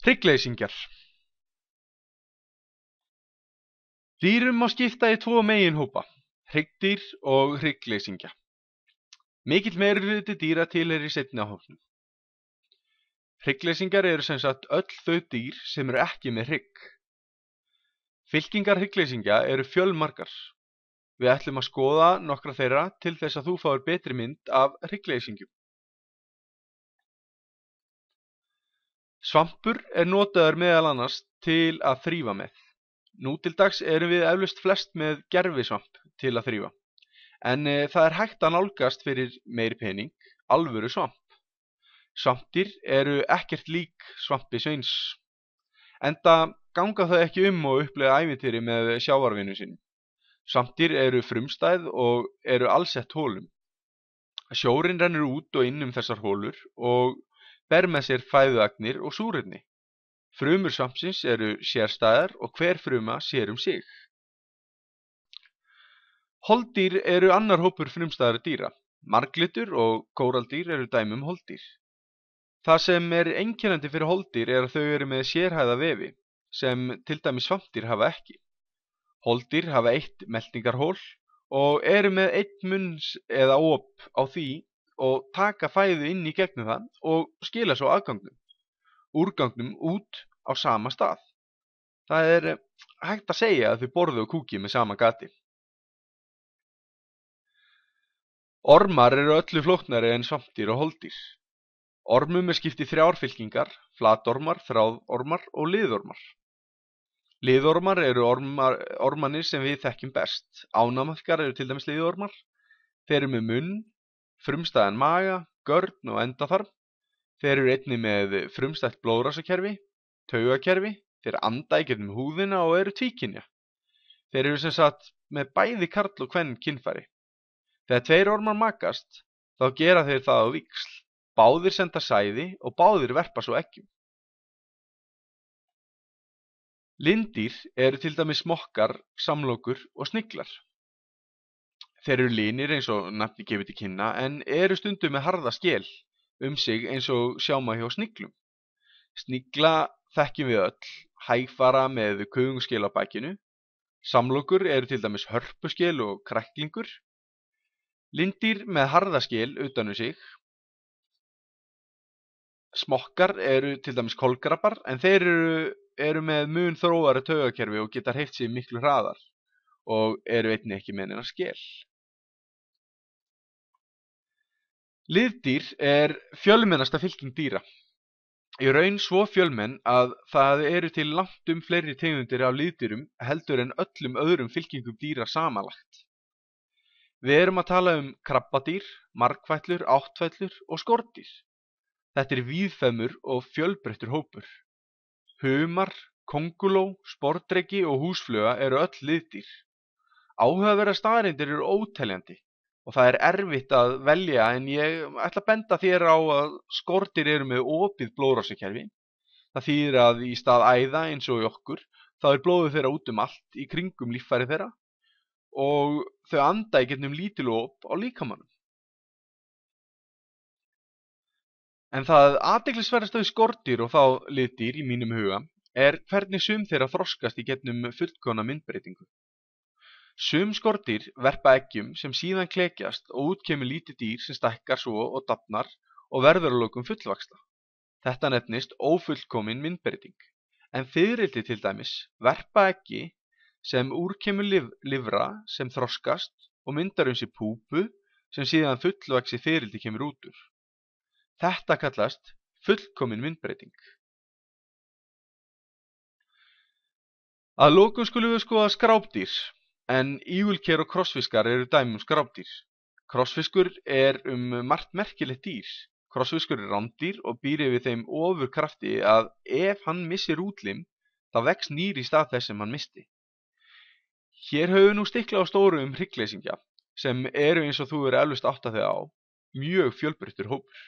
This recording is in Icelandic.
Hryggleysingjar. Dýrum má skipta í tvo meginhópa, hryggdýr og hryggleysingja. Mikill meirihluti dýra tilheyrir seinni hópnum. Hryggleysingjar eru sem sagt öll þau dýr sem eru ekki með hrygg. Fylkingar hryggleysingja eru fjölmargar. Við ætlum að skoða nokkra þeirra til þess að þú fáir betri mynd af hryggleysingjum. Svampur er notaður meðal annars til að þrífa með. Nú til dags erum við eflaust flest með gervisvamp til að þrífa, en það er hægt að nálgast fyrir meiri pening alvöru svamp. Svampdýr eru ekkert lík svampi sveins, enda ganga þau ekki og upplega ævintýri með sjávarvinum sínum. Svampdýr eru frumstæð og eru alsett holum. Sjórinn rennur út og inn þessar holur og ber með sér fæðuagnir og súrefni. Frumur svampsins eru sérstæðar og hver fruma sér sig. Holdýr eru annar hópur frumstæðra dýra. Marglyttur og kóraldýr eru dæmi holdýr. Það sem er einkennandi fyrir holdýr er að þau eru með sérhæfða vefi, sem til dæmis svampdýr hafa ekki. Holdýr hafa eitt meltingarhol og eru með einn munns eða op á því og taka fæðu inn í gegnum það og skila svo úrgangnum út á sama stað. Það er hægt að segja að þau borða og kúki með sama gati. Ormar eru öllu flóknari en svampdýr og holdýr. Ormum er skipt í þrjár fylkingar, flatormar, þráðormar og liðormar. Liðormar eru ormarnir sem við þekkjum best. Ánamaðkar eru til dæmis liðormar. Þeir eru með munn, frumstæðan maga, görn og endaþarm. Þeir eru einnig með frumstætt blóðrásarkerfi, taugakerfi, þeir anda í gegnum húðina og eru tvíkynja. Þeir eru sem sagt með bæði karl og kvenn kynfæri. Þegar tveir ormar makast, þá gera þeir það á víxl. Báðir senda sæði og báðir verpa svo eggjum. Linddýr eru til dæmis smokkar, samlokur og sniglar. Þeir eru linir eins og nafnið gefur til kynna en eru stundum með harða skel sig eins og sjá má hjá sniglum. Snigla þekkjum við öll, hægfara með kuðungskel á bakinu. Samlokur eru til dæmis hörpuskel og kræklingur. Linddýr með harða skel utan sig. Smokkar eru til dæmis kolkrabbar en þeir eru með mun þróaðra taugakerfi og geta hreyft sig miklu hraðar og eru einnig ekki með neina skel. Liðdýr er fjölmennasta fylking dýra. Í raun svo fjölmenn að það eru til langt fleiri tegundir af liðdýrum heldur en öllum öðrum fylkingum dýra samanlagt. Við erum að tala krabbadýr, margfætlur, áttfætlur og skordýr. Þetta er víðfeðmur og fjölbreyttur hópur. Humar, kónguló, sporðdreki og húsfluga eru öll liðdýr. Áhugaverðar staðreyndir eru óteljandi og það er erfitt að velja en ég ætla að benda þér á að skordýr eru með opið blóðrásarkerfi. Það þýðir að í stað æða eins og í okkur þá er blóðið þeirra út allt í kringum líffæri þeirra og þau anda í gegnum lítil op á líkamanum. En það athyglisverðasta við skordýr og þá liðdýr í mínum huga er hvernig sum þeirra þroskast í gegnum fullkomna myndbreytingu. Sum skordýr verpa eggjum sem síðan klekjast og út kemur lítið dýr sem stækkar svo og dafnar og verður að lokum fullvaxta. Þetta nefnist ófullkomin myndbreyting. En fiðrildi til dæmis verpa eggi sem úr kemur lifra sem þroskast og myndar sig púpu sem síðan fullvaxið fiðrildi kemur út úr. Þetta kallast fullkomin myndbreyting. Að lokum skulum við skoða skrápdýr, en ígulker og krossfiskar eru dæmi skrápdýr. Krossfiskur er margt merkilegt dýr. Krossfiskur er rándýr og býr yfir þeim ofurkrafti að ef hann missir útlim, þá vex nýr í stað þess sem hann missti. Hér höfum við nú stiklað á stóru hryggleysingja, sem eru eins og þú eflaust áttað þig á, mjög fjölbreyttur hópur.